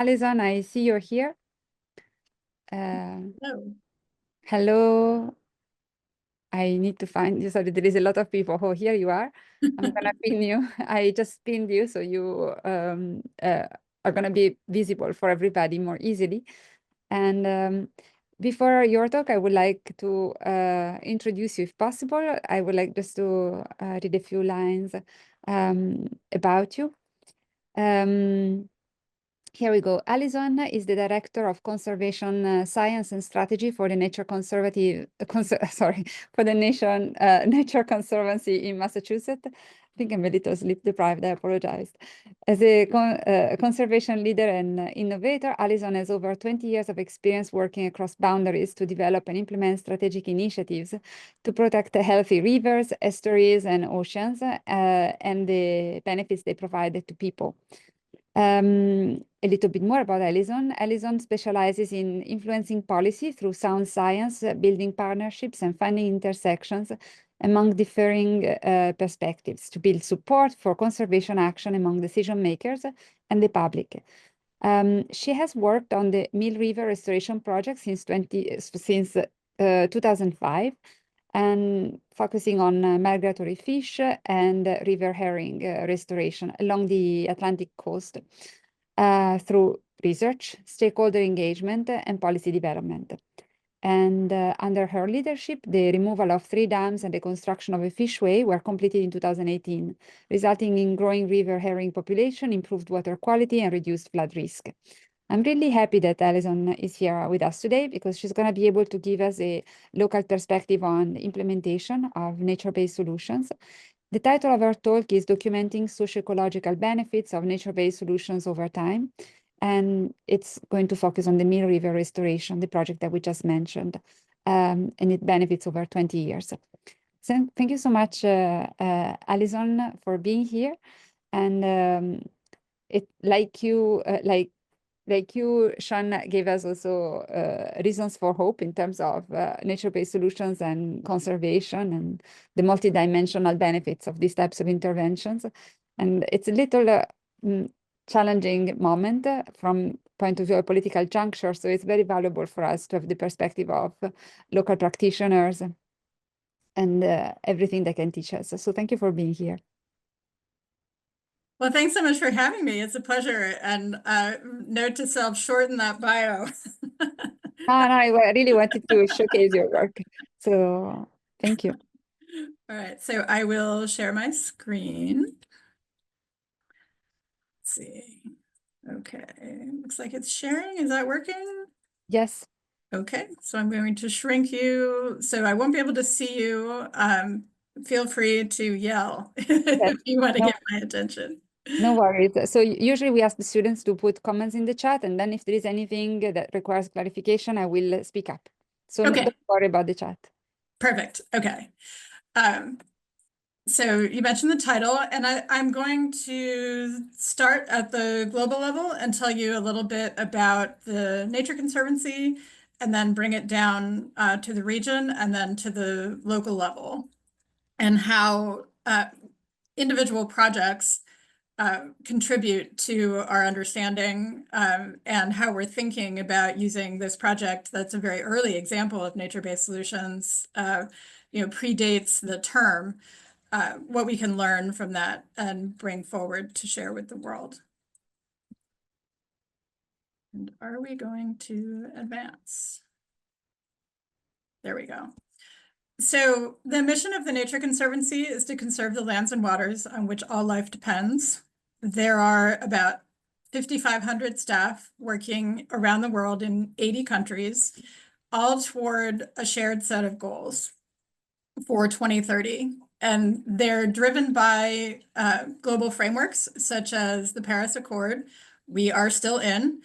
Alison, I see you're here. Hello. Hello. I need to find you. Sorry, there is a lot of people. Oh, here you are. I'm gonna pin you. I just pinned you, so you are gonna be visible for everybody more easily. And before your talk, I would like to introduce you if possible. I would like just to read a few lines about you. Here we go. Alison is the Director of Conservation Science and Strategy for the Nature Conservative, for the Nature Conservancy in Massachusetts. I think I'm a little sleep deprived, I apologize. As a conservation leader and innovator, Alison has over 20 years of experience working across boundaries to develop and implement strategic initiatives to protect healthy rivers, estuaries, and oceans, and the benefits they provide to people. A little bit more about Alison. Alison specializes in influencing policy through sound science, building partnerships and finding intersections among differing perspectives to build support for conservation action among decision makers and the public. She has worked on the Mill River Restoration Project since 2005, and focusing on migratory fish and river herring restoration along the Atlantic coast through research, stakeholder engagement, and policy development. And under her leadership, the removal of 3 dams and the construction of a fishway were completed in 2018, resulting in growing river herring population, improved water quality, and reduced flood risk. I'm really happy that Alison is here with us today because she's going to be able to give us a local perspective on the implementation of nature-based solutions. The title of our talk is Documenting Socio-Ecological Benefits of Nature-Based Solutions Over Time. And it's going to focus on the Mill River Restoration, the project that we just mentioned, and it benefits over 20 years. So thank you so much, Alison, for being here. And like you, Sean gave us also reasons for hope in terms of nature-based solutions and conservation and the multidimensional benefits of these types of interventions. And it's a little challenging moment from point of view of political juncture. So it's very valuable for us to have the perspective of local practitioners and everything they can teach us. So thank you for being here. Well, thanks so much for having me. It's a pleasure. And note to self, shorten that bio. No, I really wanted to showcase your work. So thank you. All right, so I will share my screen. Let's see. Okay, looks like it's sharing. Is that working? Yes. Okay, so I'm going to shrink you so I won't be able to see you. Feel free to yell if you want to get my attention. No worries. So usually we ask the students to put comments in the chat, and then if there is anything that requires clarification, I will speak up. So okay. Don't worry about the chat. Perfect. Okay. So you mentioned the title, and I'm going to start at the global level and tell you a little bit about the Nature Conservancy, and then bring it down to the region and then to the local level, and how individual projects contribute to our understanding and how we're thinking about using this project. That's a very early example of nature-based solutions, predates the term. What we can learn from that and bring forward to share with the world. And are we going to advance? There we go. So the mission of the Nature Conservancy is to conserve the lands and waters on which all life depends. There are about 5,500 staff working around the world in 80 countries, all toward a shared set of goals for 2030. And they're driven by global frameworks such as the Paris Accord. We are still in.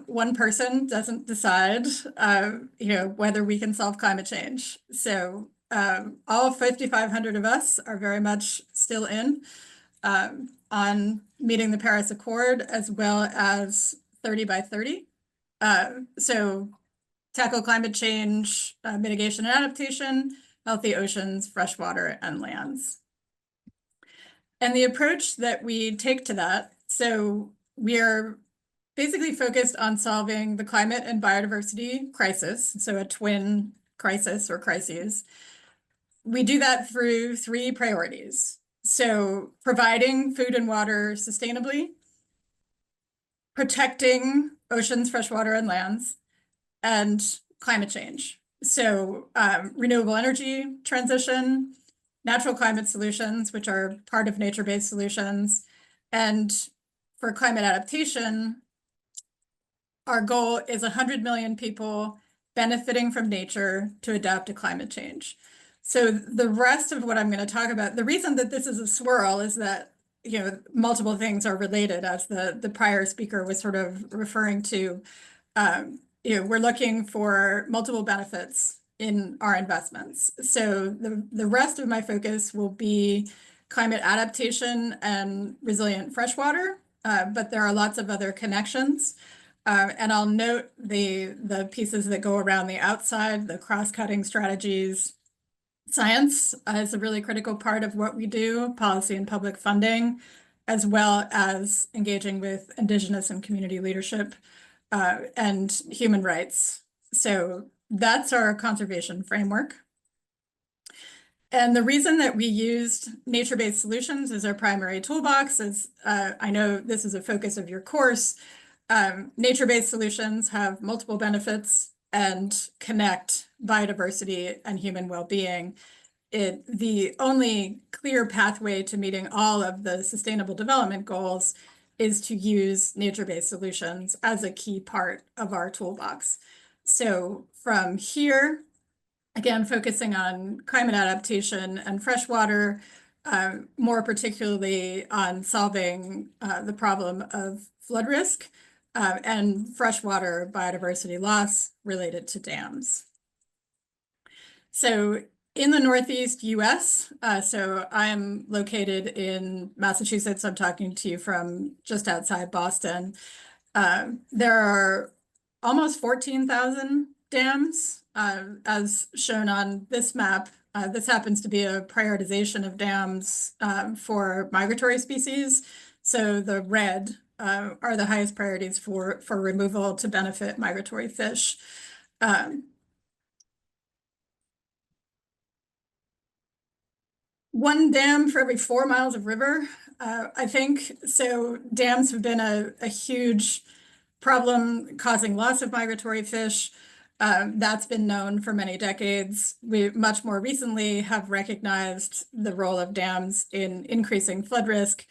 One person doesn't decide, whether we can solve climate change. So all 5,500 of us are very much still in on meeting the Paris Accord, as well as 30 by 30. So tackle climate change, mitigation and adaptation, healthy oceans, fresh water, and lands. And the approach that we take to that, so we're basically focused on solving the climate and biodiversity crisis, so a twin crisis or crises. We do that through three priorities. So providing food and water sustainably, protecting oceans, freshwater, and lands, and climate change. So renewable energy transition, natural climate solutions, which are part of nature-based solutions. And for climate adaptation, our goal is 100 million people benefiting from nature to adapt to climate change. So the rest of what I'm going to talk about, the reason that this is a swirl is that, you know, multiple things are related, as the prior speaker was sort of referring to. You know, we're looking for multiple benefits in our investments. So the rest of my focus will be climate adaptation and resilient freshwater, but there are lots of other connections. And I'll note the pieces that go around the outside, the cross-cutting strategies. Science is a really critical part of what we do, policy and public funding, as well as engaging with Indigenous and community leadership and human rights. So that's our conservation framework. And the reason that we used nature-based solutions as our primary toolbox is, I know this is a focus of your course, nature-based solutions have multiple benefits and connect biodiversity and human well-being. The only clear pathway to meeting all of the sustainable development goals is to use nature-based solutions as a key part of our toolbox. So from here, again, focusing on climate adaptation and freshwater, more particularly on solving the problem of flood risk and freshwater biodiversity loss related to dams. So in the Northeast US, so I'm located in Massachusetts. I'm talking to you from just outside Boston. There are almost 14,000 dams, as shown on this map. This happens to be a prioritization of dams for migratory species. So the red are the highest priorities for removal to benefit migratory fish. One dam for every 4 miles of river, I think. So dams have been a huge problem causing loss of migratory fish. That's been known for many decades. We much more recently have recognized the role of dams in increasing flood risk,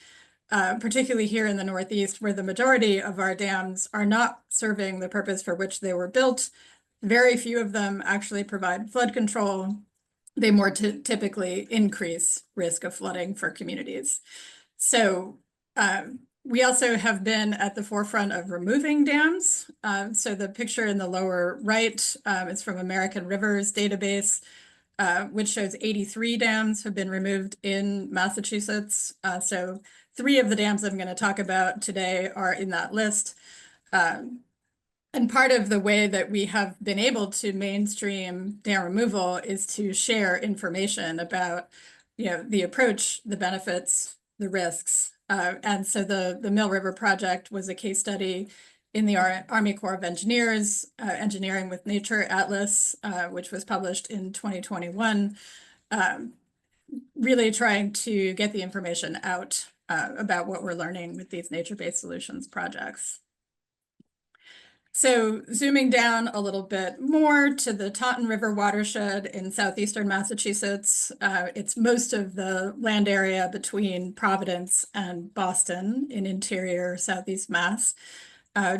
particularly here in the Northeast, where the majority of our dams are not serving the purpose for which they were built. Very few of them actually provide flood control. They more typically increase risk of flooding for communities. So we also have been at the forefront of removing dams. So the picture in the lower right is from American Rivers database, which shows 83 dams have been removed in Massachusetts. So 3 of the dams I'm going to talk about today are in that list. And part of the way that we have been able to mainstream dam removal is to share information about, you know, the approach, the benefits, the risks. And so the Mill River Project was a case study in the Army Corps of Engineers, Engineering with Nature Atlas, which was published in 2021, really trying to get the information out about what we're learning with these nature-based solutions projects. So zooming down a little bit more to the Taunton River watershed in southeastern Massachusetts, it's most of the land area between Providence and Boston in interior southeast Mass,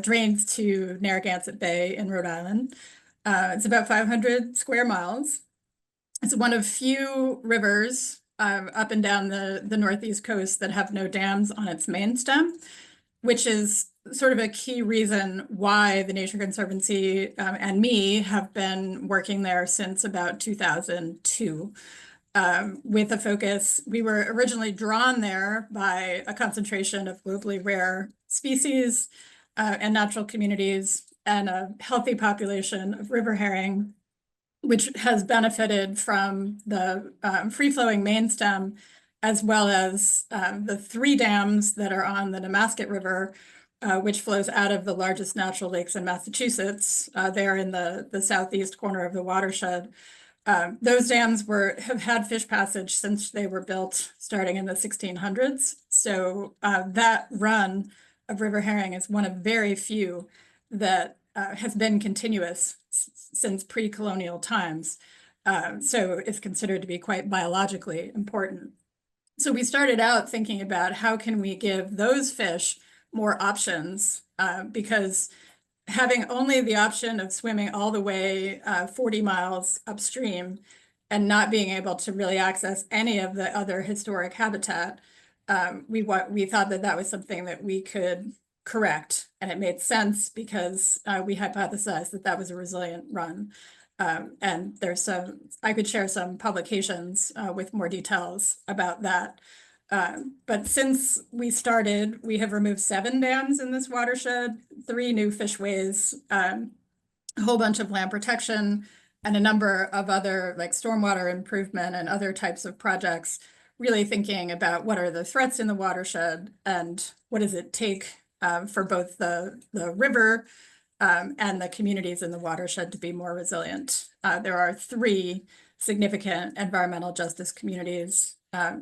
drains to Narragansett Bay in Rhode Island. It's about 500 square miles. It's one of few rivers up and down the Northeast coast that have no dams on its main stem, which is sort of a key reason why the Nature Conservancy and me have been working there since about 2002. With a focus, we were originally drawn there by a concentration of globally rare species and natural communities and a healthy population of river herring, which has benefited from the free-flowing main stem, as well as the 3 dams that are on the Nemasket River which flows out of the largest natural lakes in Massachusetts, there in the southeast corner of the watershed. Those dams have had fish passage since they were built starting in the 1600s. So that run of river herring is one of very few that has been continuous since pre-colonial times. So it's considered to be quite biologically important. So we started out thinking about how can we give those fish more options, because having only the option of swimming all the way 40 miles upstream and not being able to really access any of the other historic habitat, we thought that that was something that we could correct, and it made sense because we hypothesized that that was a resilient run. And I could share some publications with more details about that. But since we started, we have removed 7 dams in this watershed, 3 new fishways, a whole bunch of land protection, and a number of other like stormwater improvement and other types of projects, really thinking about what are the threats in the watershed and what does it take for both the river and the communities in the watershed to be more resilient. There are 3 significant environmental justice communities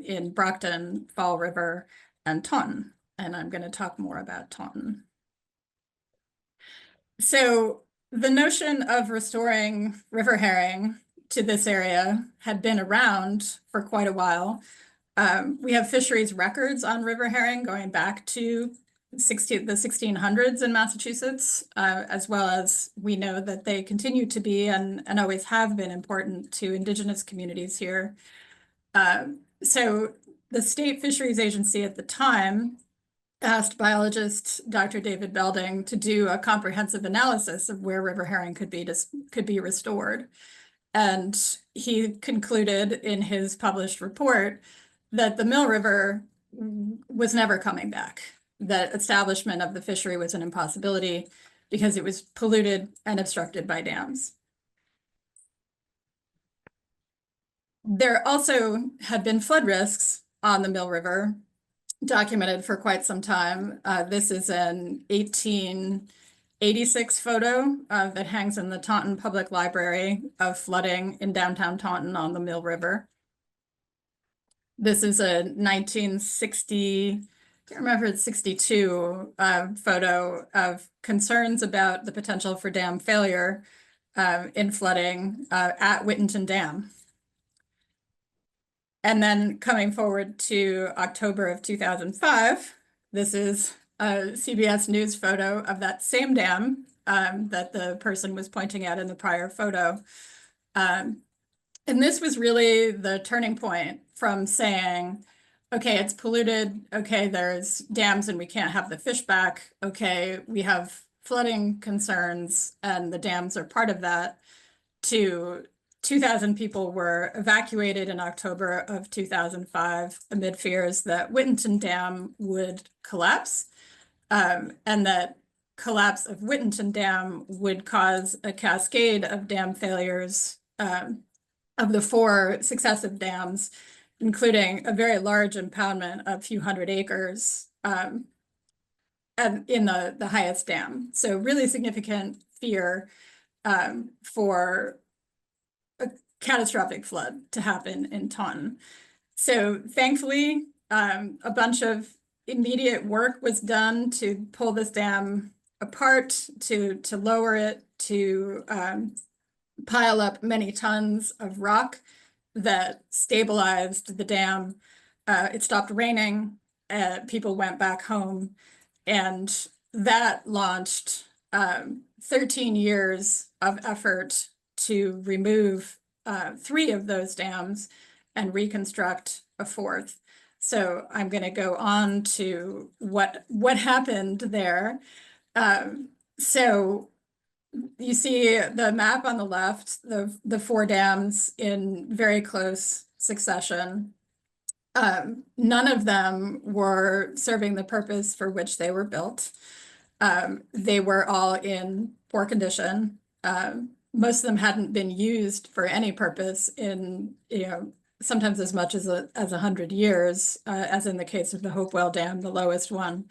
in Brockton, Fall River, and Taunton. And I'm going to talk more about Taunton. So the notion of restoring river herring to this area had been around for quite a while. We have fisheries records on river herring going back to the 1600s in Massachusetts, as well as we know that they continue to be and always have been important to Indigenous communities here. So the State Fisheries Agency at the time asked biologist Dr. David Belding to do a comprehensive analysis of where river herring could be restored. And he concluded in his published report that the Mill River was never coming back, that establishment of the fishery was an impossibility because it was polluted and obstructed by dams. There also had been flood risks on the Mill River, documented for quite some time. This is an 1886 photo that hangs in the Taunton Public Library of flooding in downtown Taunton on the Mill River. This is a 1960, I can't remember, it's 62 photo of concerns about the potential for dam failure in flooding at Whittenton Dam. And then coming forward to October of 2005, this is a CBS News photo of that same dam that the person was pointing at in the prior photo. And this was really the turning point from saying, okay, it's polluted. Okay, there's dams and we can't have the fish back. Okay, we have flooding concerns and the dams are part of that, to 2,000 people were evacuated in October of 2005 amid fears that Whittenton Dam would collapse, and that collapse of Whittenton Dam would cause a cascade of dam failures of the 4 successive dams, including a very large impoundment of a few hundred acres and in the highest dam. So really significant fear for a catastrophic flood to happen in Taunton. So thankfully, a bunch of immediate work was done to pull this dam apart, to lower it, to pile up many tons of rock that stabilized the dam. It stopped raining, people went back home, and that launched 13 years of effort to remove 3 of those dams and reconstruct a 4th. So I'm going to go on to what happened there. So you see the map on the left, the 4 dams in very close succession. None of them were serving the purpose for which they were built. They were all in poor condition. Most of them hadn't been used for any purpose in, sometimes as much as 100 years, as in the case of the Hopewell Dam, the lowest one.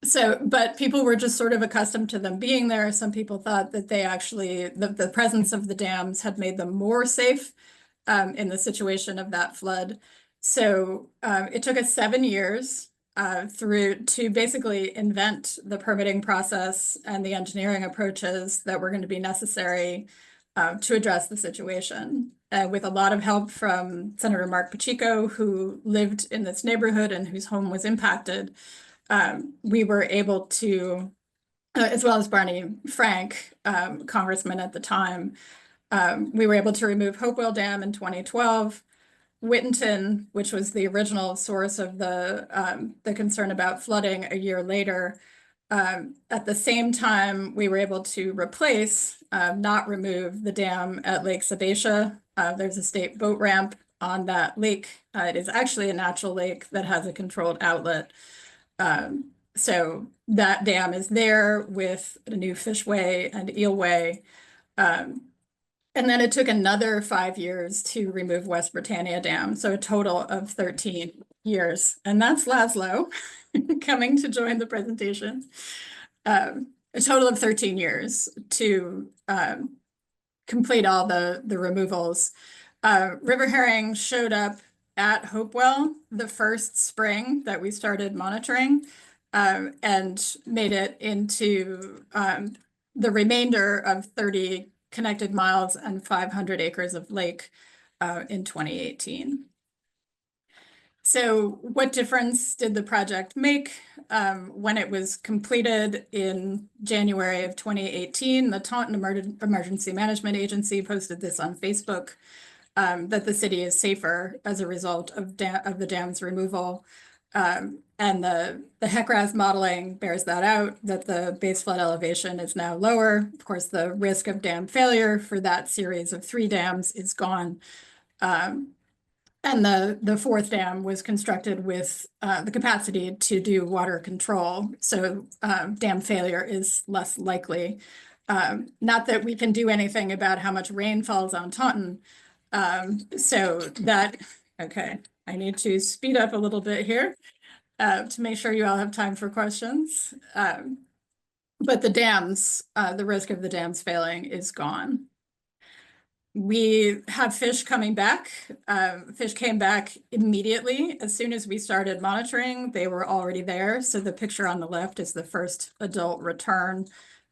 But people were just sort of accustomed to them being there. Some people thought that they actually, the presence of the dams had made them more safe in the situation of that flood. So it took us 7 years through to basically invent the permitting process and the engineering approaches that were going to be necessary to address the situation. With a lot of help from Senator Mark Pacheco, who lived in this neighborhood and whose home was impacted, we were able to, as well as Barney Frank, congressman at the time, we were able to remove Hopewell Dam in 2012. Whittenton, which was the original source of the concern about flooding a year later. At the same time, we were able to replace, not remove, the dam at Lake Sabbatia. There's a state boat ramp on that lake. It is actually a natural lake that has a controlled outlet. So that dam is there with a new fishway and eelway. And then it took another 5 years to remove West Britannia Dam, so a total of 13 years. And that's Laszlo coming to join the presentation. A total of 13 years to complete all the removals. River herring showed up at Hopewell the first spring that we started monitoring, and made it into the remainder of 30 connected miles and 500 acres of lake in 2018. So what difference did the project make? When it was completed in January of 2018, the Taunton Emergency Management Agency posted this on Facebook, that the city is safer as a result of the dam's removal. And the HEC-RAS modeling bears that out, that the base flood elevation is now lower. Of course, the risk of dam failure for that series of 3 dams is gone. And the 4th dam was constructed with the capacity to do water control. So dam failure is less likely. Not that we can do anything about how much rain falls on Taunton. Okay, I need to speed up a little bit here to make sure you all have time for questions. But the dams, the risk of the dams failing is gone. We have fish coming back. Fish came back immediately. As soon as we started monitoring, they were already there. So the picture on the left is the first adult return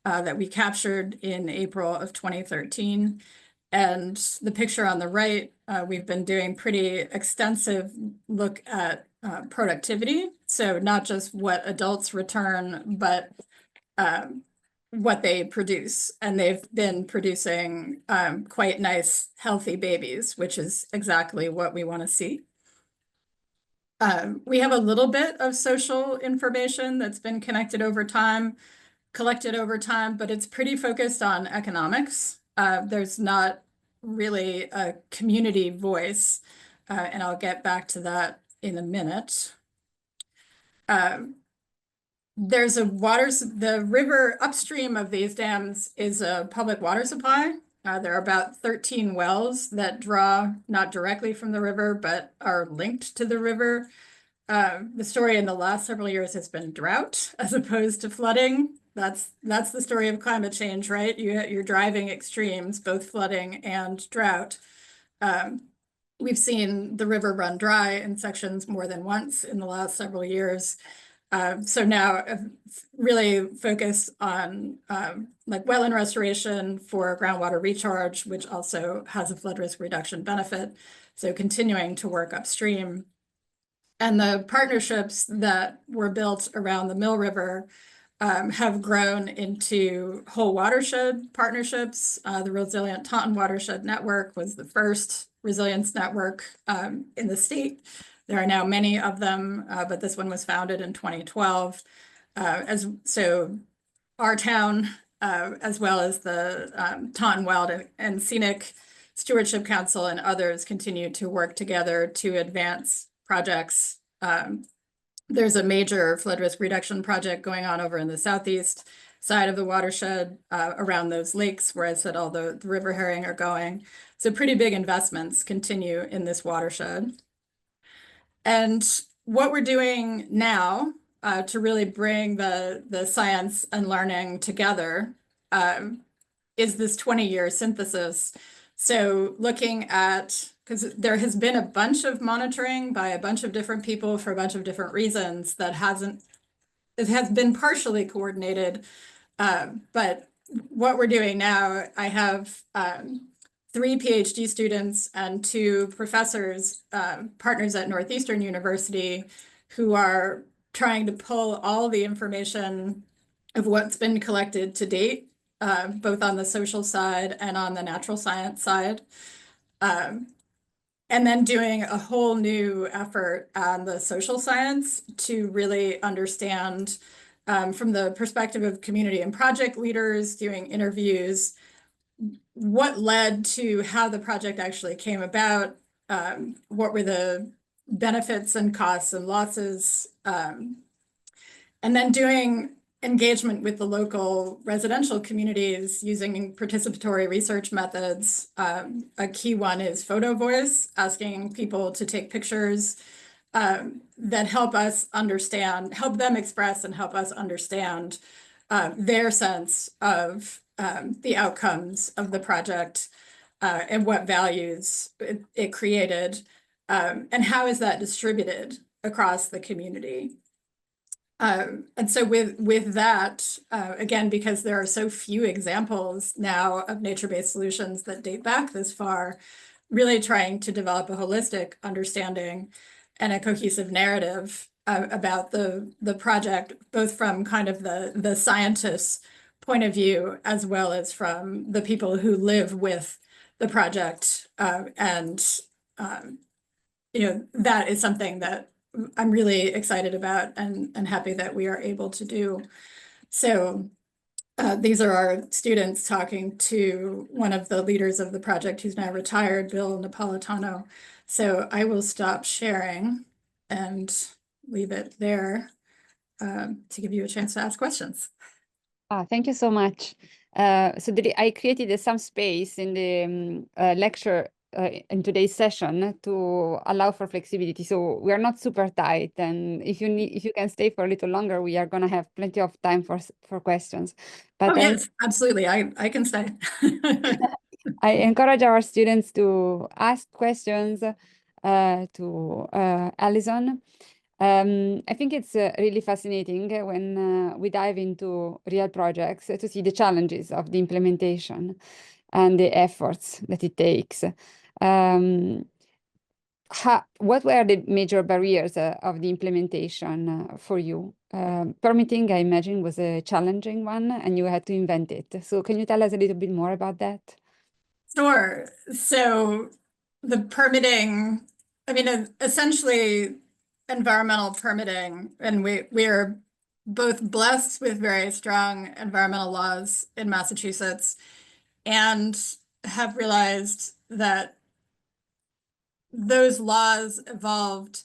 that we captured in April of 2013. And the picture on the right, we've been doing pretty extensive look at productivity. So not just what adults return, but what they produce. And they've been producing quite nice, healthy babies, which is exactly what we want to see. We have a little bit of social information that's been collected over time, but it's pretty focused on economics. There's not really a community voice, and I'll get back to that in a minute. There's the river upstream of these dams is a public water supply. There are about 13 wells that draw not directly from the river, but are linked to the river. The story in the last several years has been drought as opposed to flooding. That's the story of climate change, right? You're driving extremes, both flooding and drought. We've seen the river run dry in sections more than once in the last several years. So now really focus on like wetland restoration for groundwater recharge, which also has a flood risk reduction benefit. So continuing to work upstream. And the partnerships that were built around the Mill River have grown into whole watershed partnerships. The Resilient Taunton Watershed Network was the first resilience network in the state. There are now many of them, but this one was founded in 2012. So our town, as well as the Taunton Wild and Scenic Stewardship Council and others, continue to work together to advance projects. There's a major flood risk reduction project going on over in the southeast side of the watershed around those lakes where I said all the river herring are going. So pretty big investments continue in this watershed. And what we're doing now to really bring the science and learning together is this 20-year synthesis. So looking at, because there has been a bunch of monitoring by a bunch of different people for a bunch of different reasons that it has been partially coordinated. But what we're doing now, I have 3 PhD students and 2 professors, partners at Northeastern University, who are trying to pull all the information of what's been collected to date, both on the social side and on the natural science side. And then doing a whole new effort on the social science to really understand from the perspective of community and project leaders, doing interviews, what led to how the project actually came about, what were the benefits and costs and losses, and then doing engagement with the local residential communities using participatory research methods. A key one is photo voice, asking people to take pictures that help us understand, help them express and help us understand their sense of the outcomes of the project and what values it created, and how is that distributed across the community. And so with that, again, because there are so few examples now of nature-based solutions that date back this far, really trying to develop a holistic understanding and a cohesive narrative about the project, both from kind of the scientists' point of view, as well as from the people who live with the project. That is something that I'm really excited about and happy that we are able to do. So these are our students talking to one of the leaders of the project who's now retired, Bill Napolitano. So I will stop sharing and leave it there to give you a chance to ask questions. Thank you so much. I created some space in the lecture in today's session to allow for flexibility. So we are not super tight, and if you can stay for a little longer, we are going to have plenty of time for questions. But yes, absolutely. I can stay. I encourage our students to ask questions to Alison. I think it's really fascinating when we dive into real projects to see the challenges of the implementation and the efforts that it takes. What were the major barriers of the implementation for you? Permitting, I imagine, was a challenging one, and you had to invent it. So can you tell us a little bit more about that? Sure. So the permitting, I mean, essentially environmental permitting, and we are both blessed with very strong environmental laws in Massachusetts and have realized that those laws evolved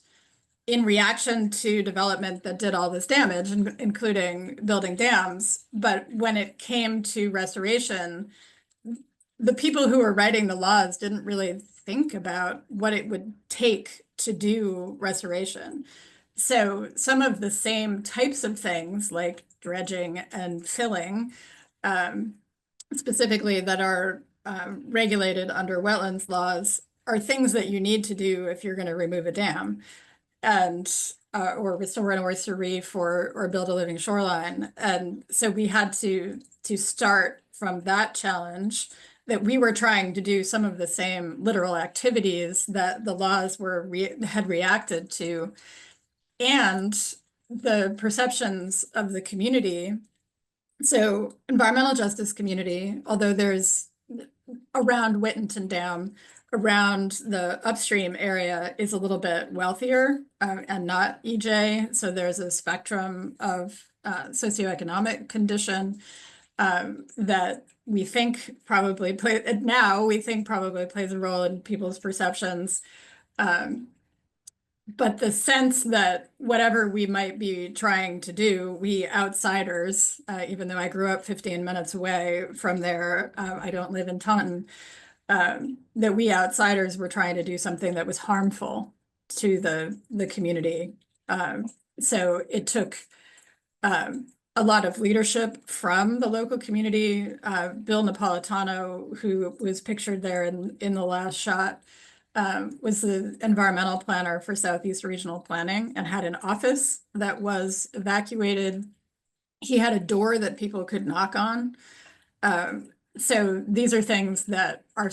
in reaction to development that did all this damage, including building dams. But when it came to restoration, the people who were writing the laws didn't really think about what it would take to do restoration. So some of the same types of things like dredging and filling, specifically that are regulated under wetlands laws, are things that you need to do if you're going to remove a dam and or restore an oyster reef or build a living shoreline. And so we had to start from that challenge, that we were trying to do some of the same literal activities that the laws had reacted to, and the perceptions of the community. So environmental justice community, although there's around Whittenton Dam, around the upstream area is a little bit wealthier and not EJ. So there's a spectrum of socioeconomic condition that we think probably plays a role in people's perceptions. But the sense that whatever we might be trying to do, we outsiders, even though I grew up 15 minutes away from there, I don't live in Taunton, that we outsiders were trying to do something that was harmful to the community. So it took a lot of leadership from the local community. Bill Napolitano, who was pictured there in the last shot, was the environmental planner for Southeast Regional Planning and had an office that was evacuated. He had a door that people could knock on. So these are things that are,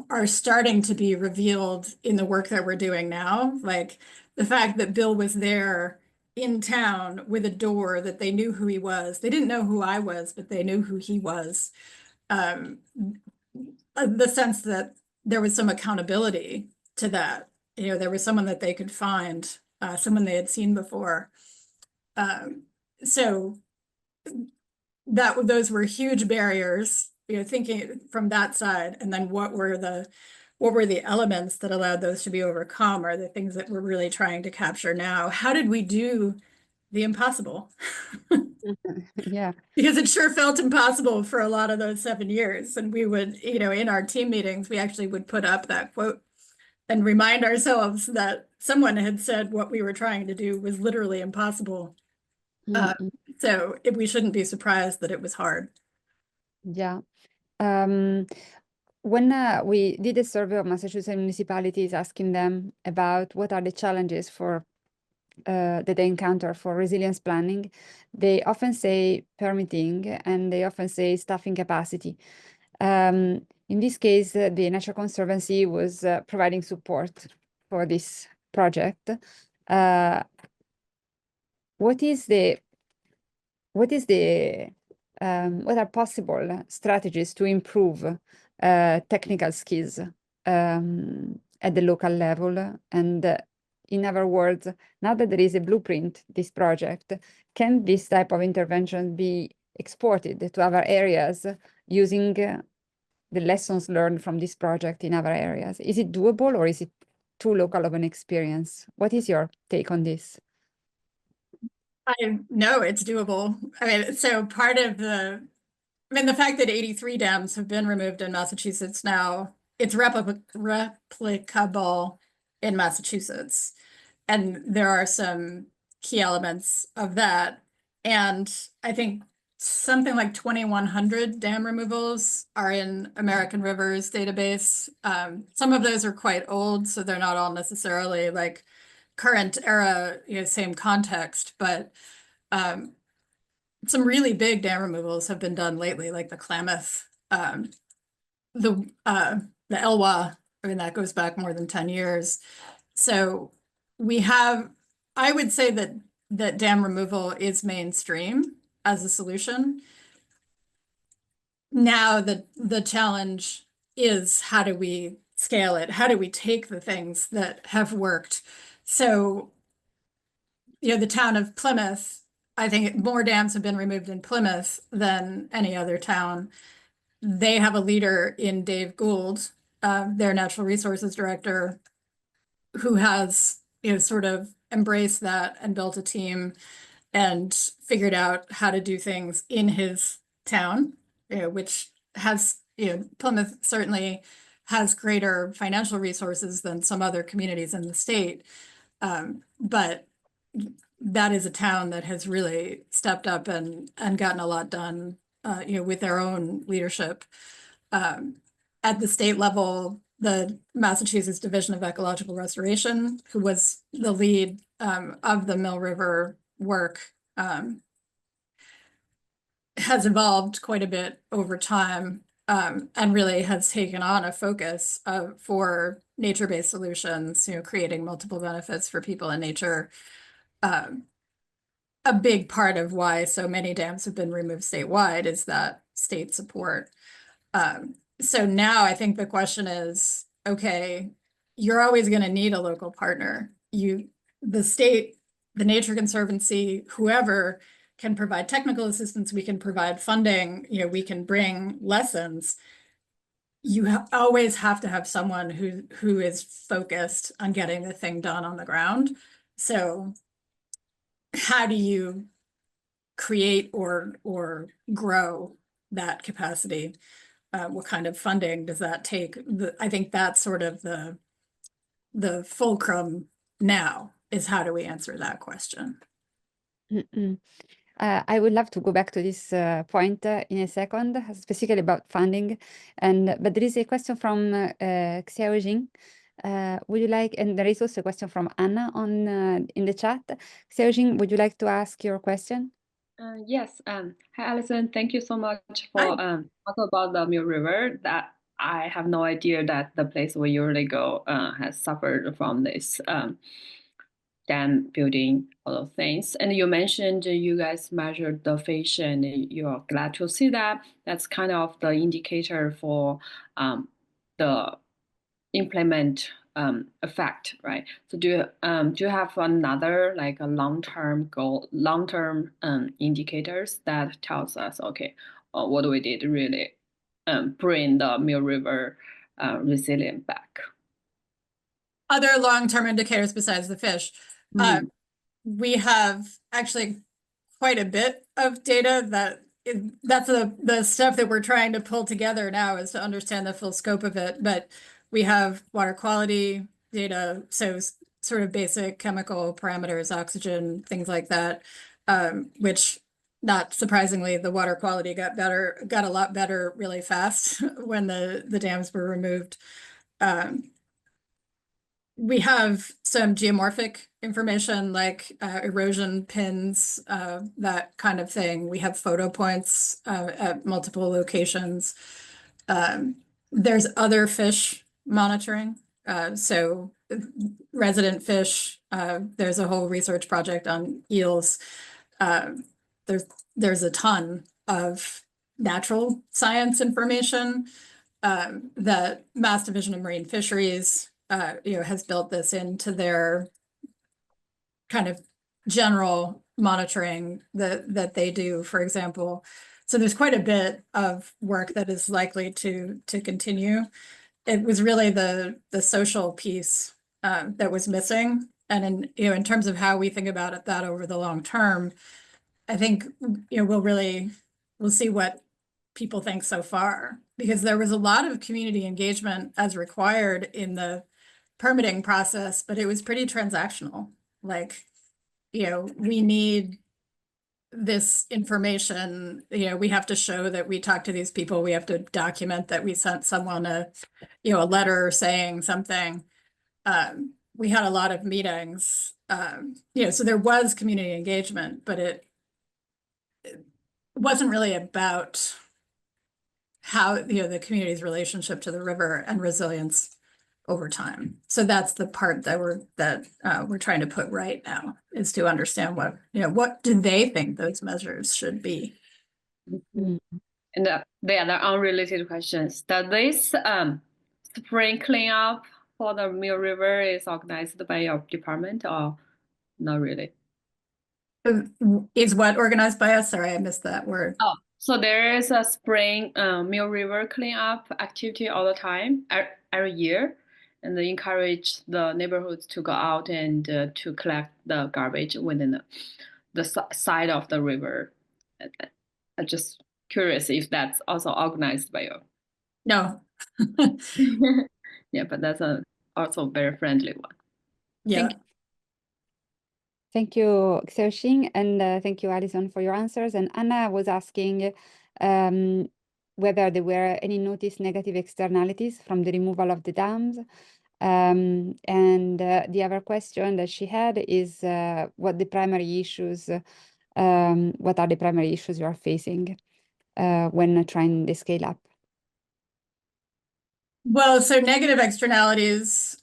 are starting to be revealed in the work that we're doing now. Like the fact that Bill was there in town with a door that they knew who he was. They didn't know who I was, but they knew who he was. The sense that there was some accountability to that. There was someone that they could find, someone they had seen before. So those were huge barriers, thinking from that side. And then what were the elements that allowed those to be overcome, or the things that we're really trying to capture now? How did we do the impossible? Yeah. Because it sure felt impossible for a lot of those 7 years. And we would, in our team meetings, we actually would put up that quote and remind ourselves that someone had said what we were trying to do was literally impossible. So we shouldn't be surprised that it was hard. Yeah. When we did a survey of Massachusetts municipalities asking them about what are the challenges for that they encounter for resilience planning, they often say permitting, and they often say staffing capacity. In this case, the Nature Conservancy was providing support for this project. What are possible strategies to improve technical skills at the local level? And in other words, now that there is a blueprint, this project, can this type of intervention be exported to other areas using the lessons learned from this project in other areas? Is it doable, or is it too local of an experience? What is your take on this? I know it's doable. I mean, so part of the fact that 83 dams have been removed in Massachusetts now, it's replicable in Massachusetts. And there are some key elements of that. And I think something like 2,100 dam removals are in American Rivers database. Some of those are quite old, so they're not all necessarily like current era, same context, but some really big dam removals have been done lately, like the Klamath, the Elwha. I mean, that goes back more than 10 years. So I would say that dam removal is mainstream as a solution. Now the challenge is, how do we scale it? How do we take the things that have worked? So, the town of Plymouth, I think more dams have been removed in Plymouth than any other town. They have a leader in Dave Gould, their natural resources director, who has, sort of embraced that and built a team and figured out how to do things in his town, which has, Plymouth certainly has greater financial resources than some other communities in the state. But that is a town that has really stepped up and gotten a lot done, with their own leadership. At the state level, the Massachusetts Division of Ecological Restoration, who was the lead of the Mill River work, has evolved quite a bit over time, and really has taken on a focus for nature-based solutions, creating multiple benefits for people and nature. A big part of why so many dams have been removed statewide is that state support. So now I think the question is, okay, you're always going to need a local partner. The state, the Nature Conservancy, whoever can provide technical assistance, we can provide funding, we can bring lessons. You always have to have someone who is focused on getting the thing done on the ground. So how do you create or grow that capacity? What kind of funding does that take? I think that's sort of the fulcrum now. is how do we answer that question? I would love to go back to this point in a second, specifically about funding. But there is a question from Xiao Jing. Would you like, and there is also a question from Anna on in the chat. Xiao Jing, would you like to ask your question? Yes. Hi, Alison. Thank you so much Hi. for talking about the Mill River. That I have no idea that the place we usually go has suffered from this dam building, all those things. And you mentioned you guys measured the fish, and you're glad to see that. That's kind of the indicator for the implement effect, right? So do you have another like a long-term goal, long-term indicators that tells us, okay, what we did really bring the Mill River resilient back? Other long-term indicators besides the fish. We have actually quite a bit of data that's the stuff that we're trying to pull together now, is to understand the full scope of it. But we have water quality data, so sort of basic chemical parameters, oxygen, things like that, which, not surprisingly, the water quality got a lot better really fast when the dams were removed. We have some geomorphic information like erosion pins, that kind of thing. We have photo points at multiple locations. There's other fish monitoring. So resident fish, there's a whole research project on eels. There's a ton of natural science information that Mass Division of Marine Fisheries has built this into their kind of general monitoring that they do, for example. So there's quite a bit of work that is likely to continue. It was really the social piece that was missing. And in terms of how we think about it, that over the long term, I think we'll see what people think so far, because there was a lot of community engagement as required in the permitting process, but it was pretty transactional. Like, we need this information, we have to show that we talked to these people, we have to document that we sent someone a letter saying something. We had a lot of meetings, so there was community engagement, but it wasn't really about how, the community's relationship to the river and resilience over time. So that's the part that we're trying to put right now, is to understand what do they think those measures should be. And the other unrelated questions. Does this spring cleanup for the Mill River is organized by your department or not really? Is what organized by us? Sorry, I missed that word. Oh, so there is a spring Mill River cleanup activity all the time, every year, and they encourage the neighborhoods to go out and to collect the garbage within the side of the river. I'm just curious if that's also organized by you. No. Yeah, but that's also very friendly one. Yeah. Thank you, Xiaoxing, and thank you, Alison, for your answers. And Anna was asking whether there were any noticed negative externalities from the removal of the dams. And the other question that she had is what are the primary issues you are facing when trying the scale up? Well, so negative externalities,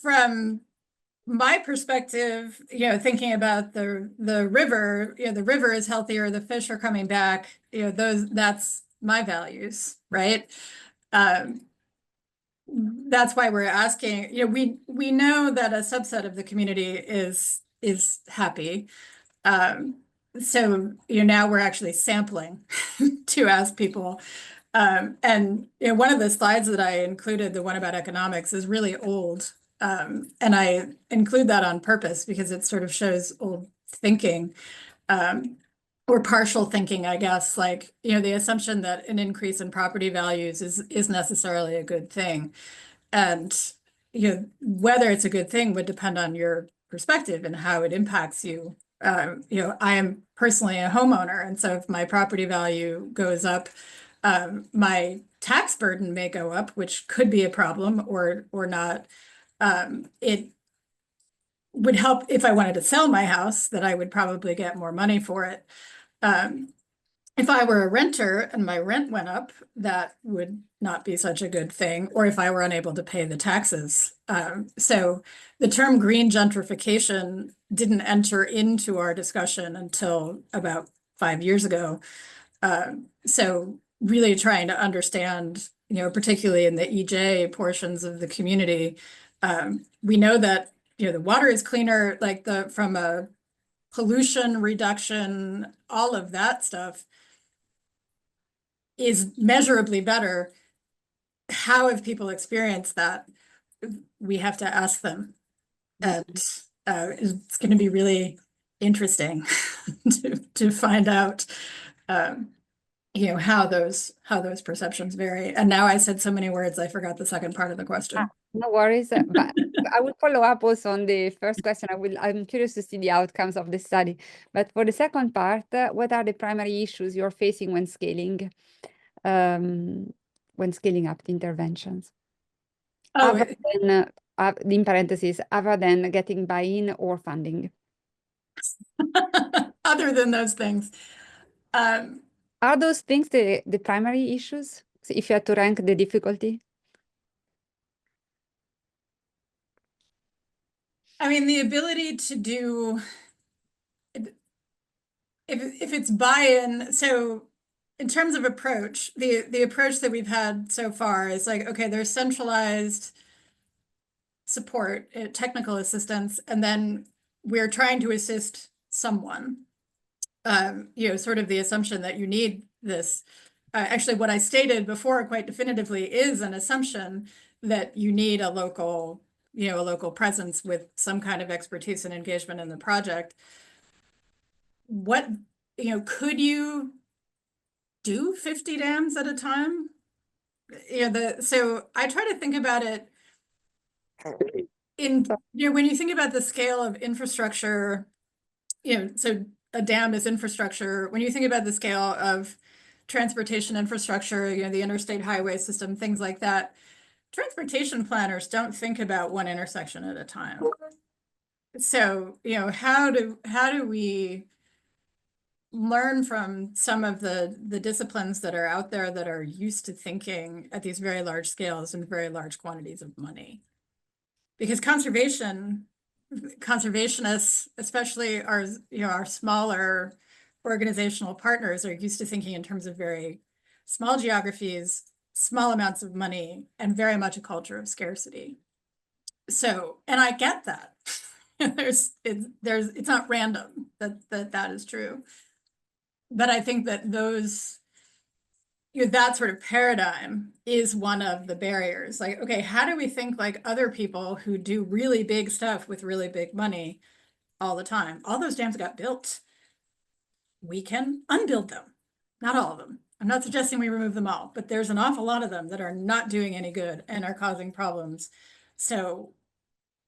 from my perspective, thinking about the river, the river is healthier, the fish are coming back, that's my values, right? That's why we're asking, we know that a subset of the community is happy. So now we're actually sampling to ask people. And one of the slides that I included, the one about economics, is really old. And I include that on purpose because it sort of shows old thinking, or partial thinking, I guess, like, the assumption that an increase in property values is necessarily a good thing. And, whether it's a good thing would depend on your perspective and how it impacts you. I am personally a homeowner, and so if my property value goes up, my tax burden may go up, which could be a problem or not. It would help if I wanted to sell my house, that I would probably get more money for it. If I were a renter and my rent went up, that would not be such a good thing, or if I were unable to pay the taxes. So the term green gentrification didn't enter into our discussion until about 5 years ago. So really trying to understand, particularly in the EJ portions of the community, we know that, the water is cleaner, like from a pollution reduction, all of that stuff is measurably better. How have people experienced that? We have to ask them. And it's going to be really interesting to find out, how those perceptions vary. And now I said so many words, I forgot the second part of the question. No worries, but I will follow up also on the first question. I'm curious to see the outcomes of the study. But for the second part, what are the primary issues you're facing when scaling up the interventions? Other than, in parentheses, other than getting buy-in or funding. Other than those things. Are those things the primary issues? So if you had to rank the difficulty? I mean, the ability to do, if it's buy-in, so in terms of approach, the approach that we've had so far is like, okay, there's centralized support, technical assistance, and then we're trying to assist someone. Sort of the assumption that you need this. Actually, what I stated before quite definitively is an assumption that you need a local presence with some kind of expertise and engagement in the project. What, could you do 50 dams at a time? So I try to think about it when you think about the scale of infrastructure, so a dam is infrastructure. When you think about the scale of transportation infrastructure, the interstate highway system, things like that, transportation planners don't think about one intersection at a time. So, how do we learn from some of the disciplines that are out there that are used to thinking at these very large scales and very large quantities of money? Because conservationists, especially our smaller organizational partners, are used to thinking in terms of very small geographies, small amounts of money, and very much a culture of scarcity. So, and I get that. It's not random that is true. But I think that that sort of paradigm is one of the barriers. Like, okay, how do we think like other people who do really big stuff with really big money all the time? All those dams got built. We can unbuild them. Not all of them. I'm not suggesting we remove them all, but there's an awful lot of them that are not doing any good and are causing problems. So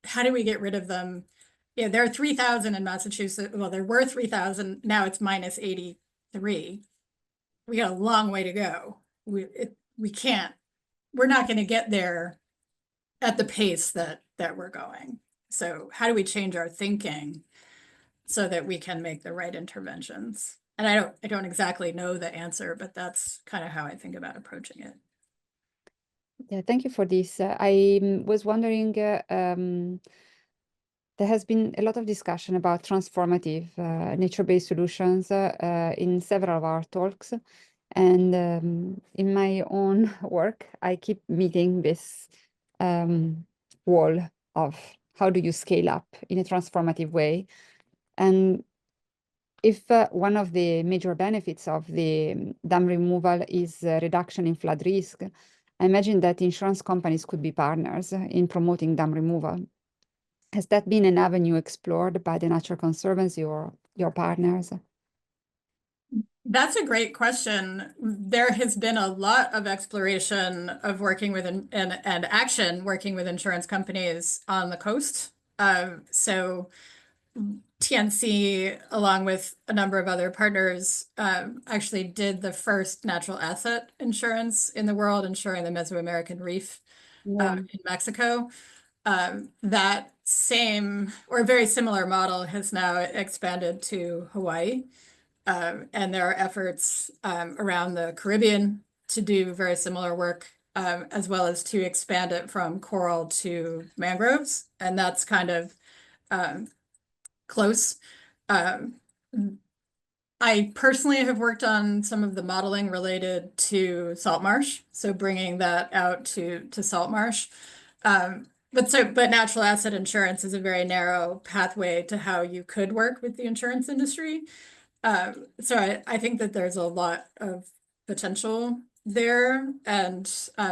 how do we get rid of them? Yeah, there are 3,000 in Massachusetts. Well, there were 3,000. Now it's minus 83. We got a long way to go. We're not going to get there at the pace that we're going. So how do we change our thinking so that we can make the right interventions? And I don't exactly know the answer, but that's kind of how I think about approaching it. Yeah, thank you for this. I was wondering, there has been a lot of discussion about transformative nature-based solutions in several of our talks. And in my own work, I keep meeting this wall of how do you scale up in a transformative way. And if one of the major benefits of the dam removal is reduction in flood risk, I imagine that insurance companies could be partners in promoting dam removal. Has that been an avenue explored by the Nature Conservancy or your partners? That's a great question. There has been a lot of exploration of working with and action working with insurance companies on the coast. So TNC, along with a number of other partners, actually did the first natural asset insurance in the world, insuring the Mesoamerican reef in Mexico. That same or very similar model has now expanded to Hawaii. And there are efforts around the Caribbean to do very similar work, as well as to expand it from coral to mangroves. And that's kind of close. I personally have worked on some of the modeling related to salt marsh, so bringing that out to salt marsh. But natural asset insurance is a very narrow pathway to how you could work with the insurance industry. So I think that there's a lot of potential there, and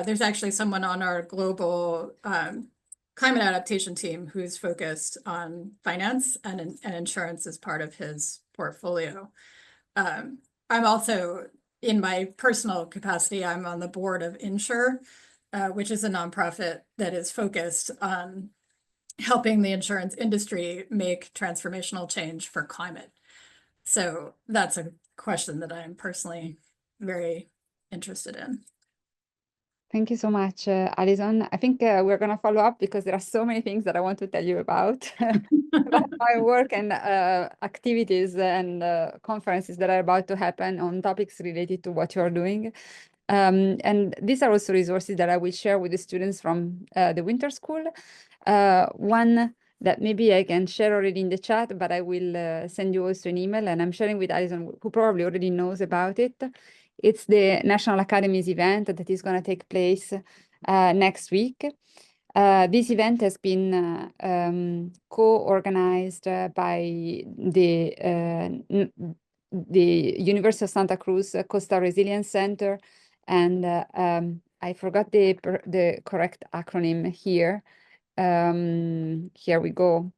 there's actually someone on our global climate adaptation team who's focused on finance and insurance as part of his portfolio. I'm also, in my personal capacity, I'm on the board of Insure, which is a nonprofit that is focused on helping the insurance industry make transformational change for climate. So that's a question that I'm personally very interested in. Thank you so much, Alison. I think we're going to follow up because there are so many things that I want to tell you about, about my work and activities and conferences that are about to happen on topics related to what you're doing. And these are also resources that I will share with the students from the winter school. One that maybe I can share already in the chat, but I will send you also an email, and I'm sharing with Alison, who probably already knows about it. It's the National Academies event that is going to take place next week. This event has been co-organized by the University of Santa Cruz Coastal Resilience Center, and I forgot the correct acronym here. Here we go.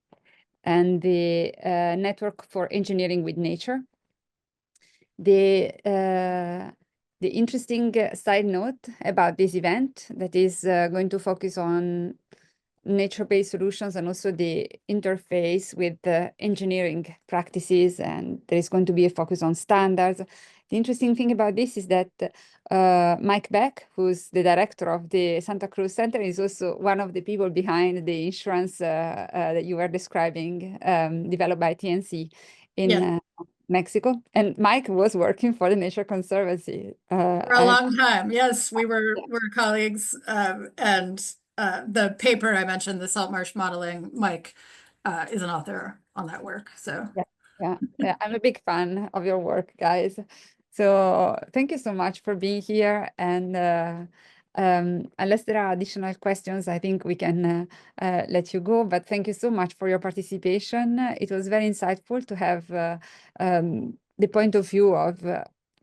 And the Network for Engineering with Nature. The interesting side note about this event that is going to focus on nature-based solutions and also the interface with the engineering practices, and there is going to be a focus on standards. The interesting thing about this is that Mike Beck, who's the director of the Santa Cruz Center, is also one of the people behind the insurance that you were describing, developed by TNC in Mexico. And Mike was working for the Nature Conservancy. For a long time, yes, we were colleagues, and the paper I mentioned, the salt marsh modeling, Mike is an author on that work. So yeah, I'm a big fan of your work, guys. So thank you so much for being here. And unless there are additional questions, I think we can let you go. But thank you so much for your participation. It was very insightful to have the point of view of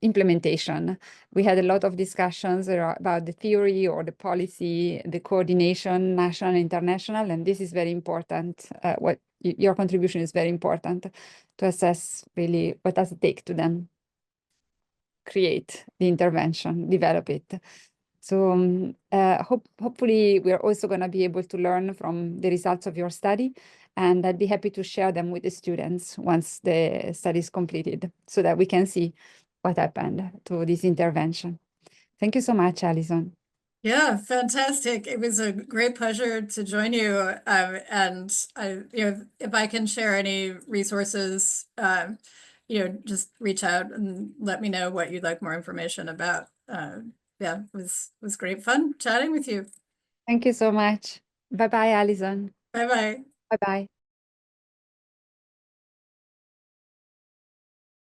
implementation. We had a lot of discussions about the theory or the policy, the coordination, national and international, and this is very important. What your contribution is very important to assess really what does it take to then create the intervention, develop it. So hopefully we're also going to be able to learn from the results of your study, and I'd be happy to share them with the students once the study is completed so that we can see what happened to this intervention. Thank you so much, Alison. Yeah, fantastic. It was a great pleasure to join you. And if I can share any resources, just reach out and let me know what you'd like more information about. Yeah, it was great fun chatting with you. Thank you so much. Bye-bye, Alison. Bye-bye. Bye-bye.